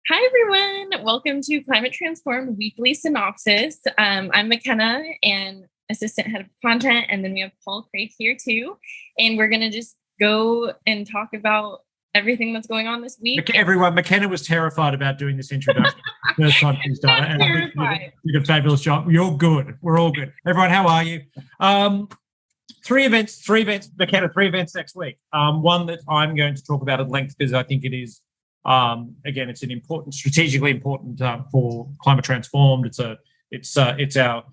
Hi, everyone. Welcome to Climate Transform Weekly Synopsis. I'm McKenna and Assistant Head of Content, and then we have Paul Craig here too. And we're going to just go and talk about everything that's going on this week. Everyone, McKenna was terrified about doing this introduction. First time she's done it, and I think you did a fabulous job. You're good. We're all good. Everyone, how are you? Three events, McKenna, three events next week. One that I'm going to talk about at length because I think it is, again, it's an important, strategically important for Climate Transformed. It's our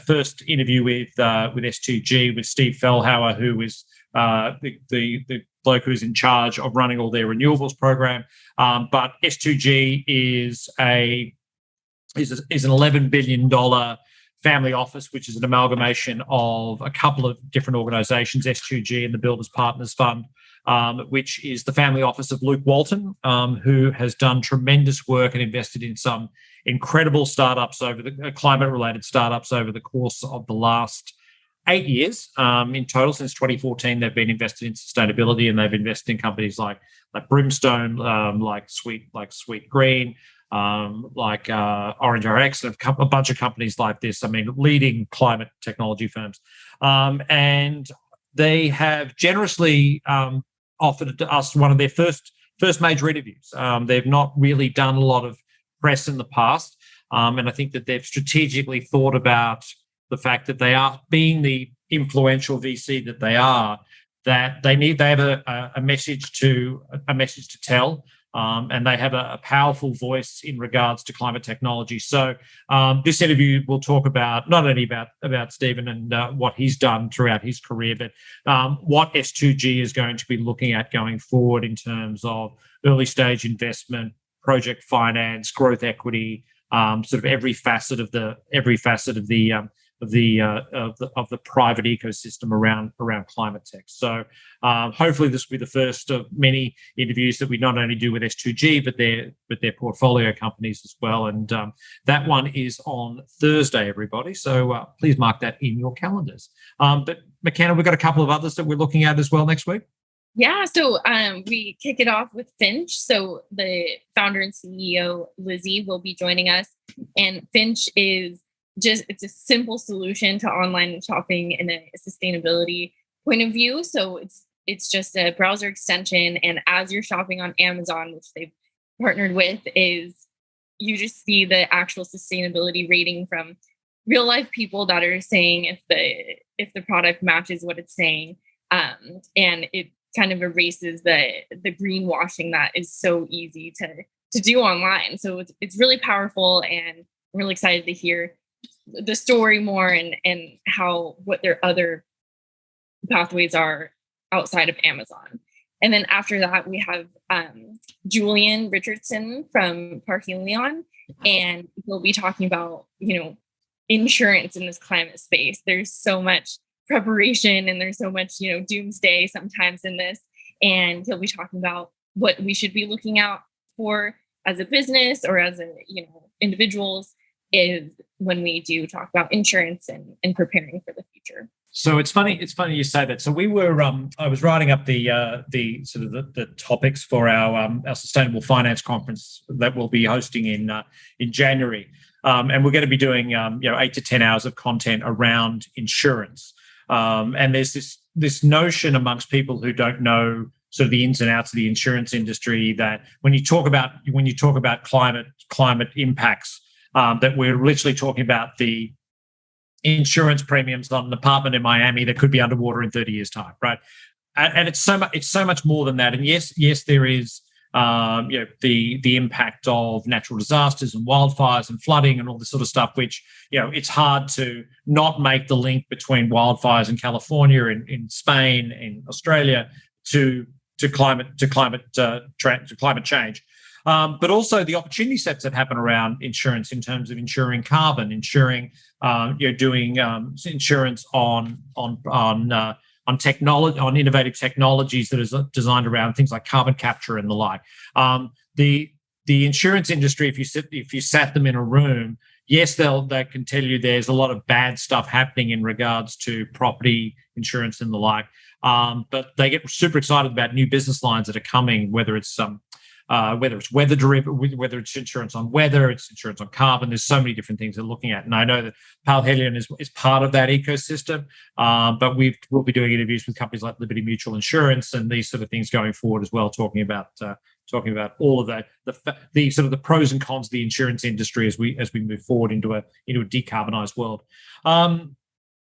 first interview with S2G with Steve Fellhauer, who is the bloke who's in charge of running all their renewables program. But S2G is an $11 billion family office, which is an amalgamation of a couple of different organisations, S2G and the Builders Partners Fund, which is the family office of Luke Walton, who has done tremendous work and invested in some incredible startups climate-related startups over the course of the last 8 years. In total, since 2014, they've been invested in sustainability, and they've invested in companies like Brimstone, like Sweet Green, like Orange RX, and a bunch of companies like this. I mean, leading climate technology firms, and they have generously offered us one of their first major interviews. They've not really done a lot of press in the past, and I think that they've strategically thought about the fact that they are, being the influential VC that they are, that they have a message to tell, and they have a powerful voice in regards to climate technology. So this interview will talk about not only about Stephen and what he's done throughout his career, but what S2G is going to be looking at going forward in terms of early stage investment, project finance, growth equity, sort of every facet of the private ecosystem around climate tech. So hopefully this will be the first of many interviews that we not only do with S2G but their portfolio companies as well. And that one is on Thursday, everybody. So please mark that in your calendars. But McKenna, we've got a couple of others that we're looking at as well next week. Yeah, so we kick it off with Finch. So the founder and CEO, Lizzie, will be joining us. And Finch it's a simple solution to online shopping in a sustainability point of view. So it's just a browser extension. And as you're shopping on Amazon, which they've partnered with, is you just see the actual sustainability rating from real life people that are saying if the product matches what it's saying. And it kind of erases the greenwashing that is so easy to do online. So it's really powerful, and I'm really excited to hear the story more and what their other pathways are outside of Amazon. And then after that, we have Julian Richardson from Parhelion, and he'll be talking about, insurance in this climate space. There's so much preparation and there's so much, doomsday sometimes in this. And he'll be talking about what we should be looking out for as a business or as individuals is when we do talk about insurance and preparing for the future. So it's funny you say that. So we were I was writing up the sort of the topics for our sustainable finance conference that we'll be hosting in January, and we're going to be doing 8 to 10 hours of content around insurance. And there's this notion amongst people who don't know sort of the ins and outs of the insurance industry that when you talk about climate impacts, that we're literally talking about the insurance premiums on an apartment in Miami that could be underwater in 30 years' time, right? And it's so much more than that. And yes, there is the impact of natural disasters and wildfires and flooding and all this sort of stuff, which it's hard to not make the link between wildfires in California, in Spain, in Australia, to climate change. But also the opportunity sets that happen around insurance in terms of insuring carbon, doing insurance on technology, on innovative technologies that is designed around things like carbon capture and the like. The insurance industry, if you sat them in a room, yes, they can tell you there's a lot of bad stuff happening in regards to property insurance and the like. But they get super excited about new business lines that are coming, whether it's whether it's weather derivative, whether it's insurance on weather, it's insurance on carbon. There's so many different things they're looking at. And I know that Palhelion is part of that ecosystem, but we'll be doing interviews with companies like Liberty Mutual Insurance and these sort of things going forward as well, talking about all of that, the sort of the pros and cons of the insurance industry as we move forward into a decarbonized world.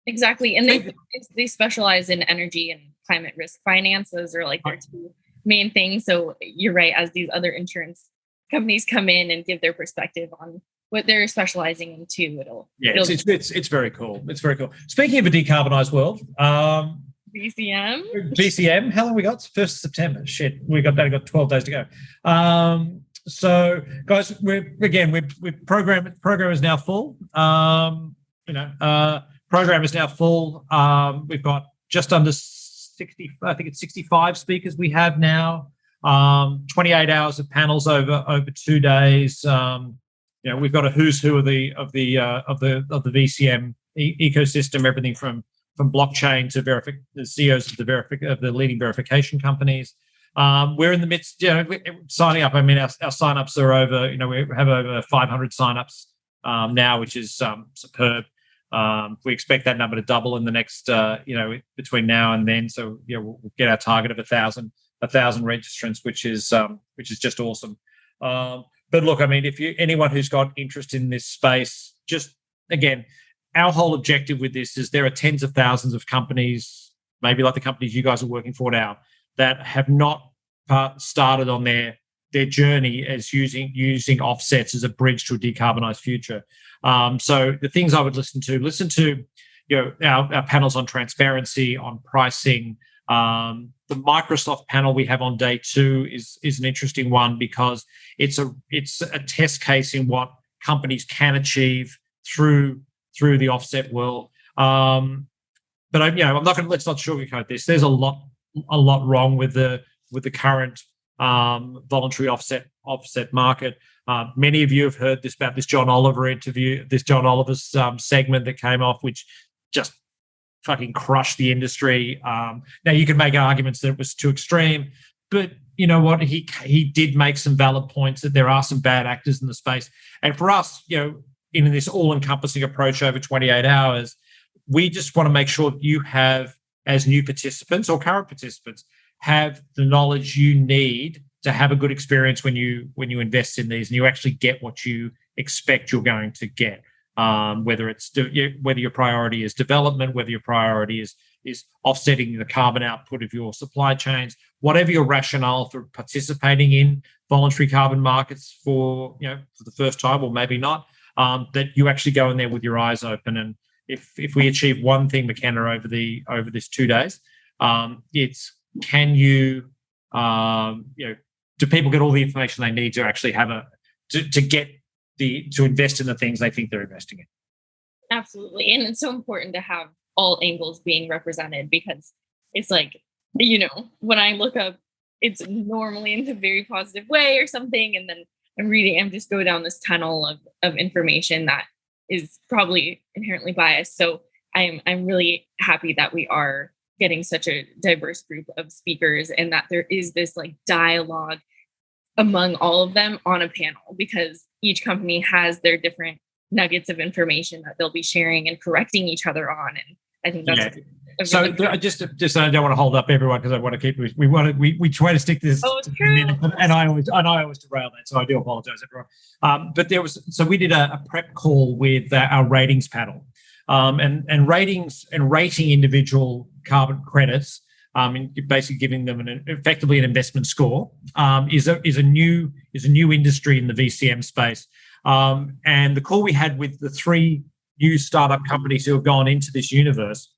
Exactly, and they specialize in energy and climate risk finance. Those are like their two main things. So you're right, as these other insurance companies come in and give their perspective on what they're specializing into, it's very cool. It's very cool. Speaking of a decarbonized world, BCM, how long we got? 1st of September. Shit, we got 12 days to go. So guys, we're program is now full. Program is now full. We've got just under 60, I think it's 65 speakers we have now. 28 hours of panels over 2 days. We've got a who's who of the VCM ecosystem, everything from blockchain to the CEOs of the leading verification companies. We're in the midst, signing up. I mean, our signups are over. We have over 500 signups now, which is superb. We expect that number to double in the next, between now and then. So, we'll get our target of 1,000 registrants, which is just awesome. But look, I mean, anyone who's got interest in this space, just again, our whole objective with this is there are tens of thousands of companies, maybe like the companies you guys are working for now, that have not started on their journey as using offsets as a bridge to a decarbonized future. So the things I would listen to, our panels on transparency, on pricing. The Microsoft panel we have on day 2 is an interesting one because it's a test case in what companies can achieve through the offset world. But I'm not going to, let's not sugarcoat this. There's a lot wrong with the current voluntary offset market. Many of you have heard about this John Oliver interview, this John Oliver's segment that came off, which just fucking crushed the industry. Now you can make arguments that it was too extreme, but you know what? He did make some valid points that there are some bad actors in the space. And for us, in this all-encompassing approach over 28 hours, we just want to make sure you have, as new participants or current participants, have the knowledge you need to have a good experience when you invest in these, and you actually get what you expect you're going to get. Whether your priority is development, whether your priority is offsetting the carbon output of your supply chains, whatever your rationale for participating in voluntary carbon markets for the first time, or maybe not, that you actually go in there with your eyes open. And if we achieve one thing, McKenna, over this 2 days, it's can you do people get all the information they need to actually have to invest in the things they think they're investing in? Absolutely. And it's so important to have all angles being represented, because it's like, when I look up, it's normally in a very positive way or something. And then I'm just go down this tunnel of information that is probably inherently biased. So I'm really happy that we are getting such a diverse group of speakers, and that there is this like dialogue among all of them on a panel, because each company has their different nuggets of information that they'll be sharing and correcting each other on. And I think that's just I don't want to hold up everyone, because I want to keep we try to stick this to minute, and I always derail that, so I do apologize, everyone. But we did a prep call with our ratings panel, and rating individual carbon credits, and basically giving them effectively an investment score, is a new industry in the VCM space. And the call we had with the 3 new startup companies who have gone into this universe,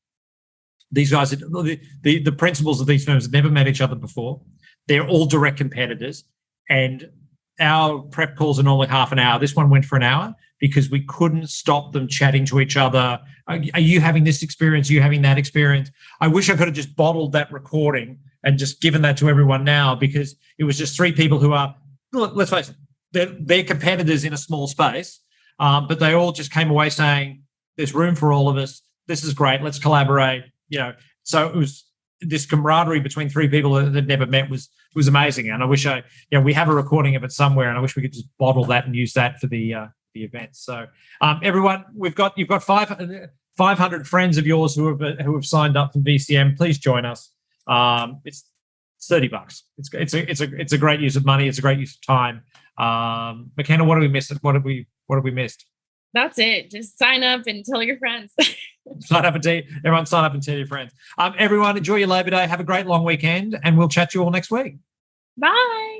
these guys, the principals of these firms have never met each other before. They're all direct competitors, and our prep calls are normally half an hour. This one went for an hour because we couldn't stop them chatting to each other. Are you having this experience? Are you having that experience? I wish I could have just bottled that recording and just given that to everyone now, because it was just 3 people who are, let's face it, they're competitors in a small space, but they all just came away saying, there's room for all of us. This is great. Let's collaborate. So this camaraderie between three people that had never met was amazing. And I wish we have a recording of it somewhere, and I wish we could just bottle that and use that for the event. So everyone, you've got 500 friends of yours who have signed up for VCM. Please join us. It's $30. It's a great use of money. It's a great use of time. McKenna, what have we missed? What have we missed? That's it. Just sign up and tell your friends. Everyone sign up and tell your friends. Everyone, enjoy your Labor Day. Have a great long weekend, and we'll chat to you all next week. Bye.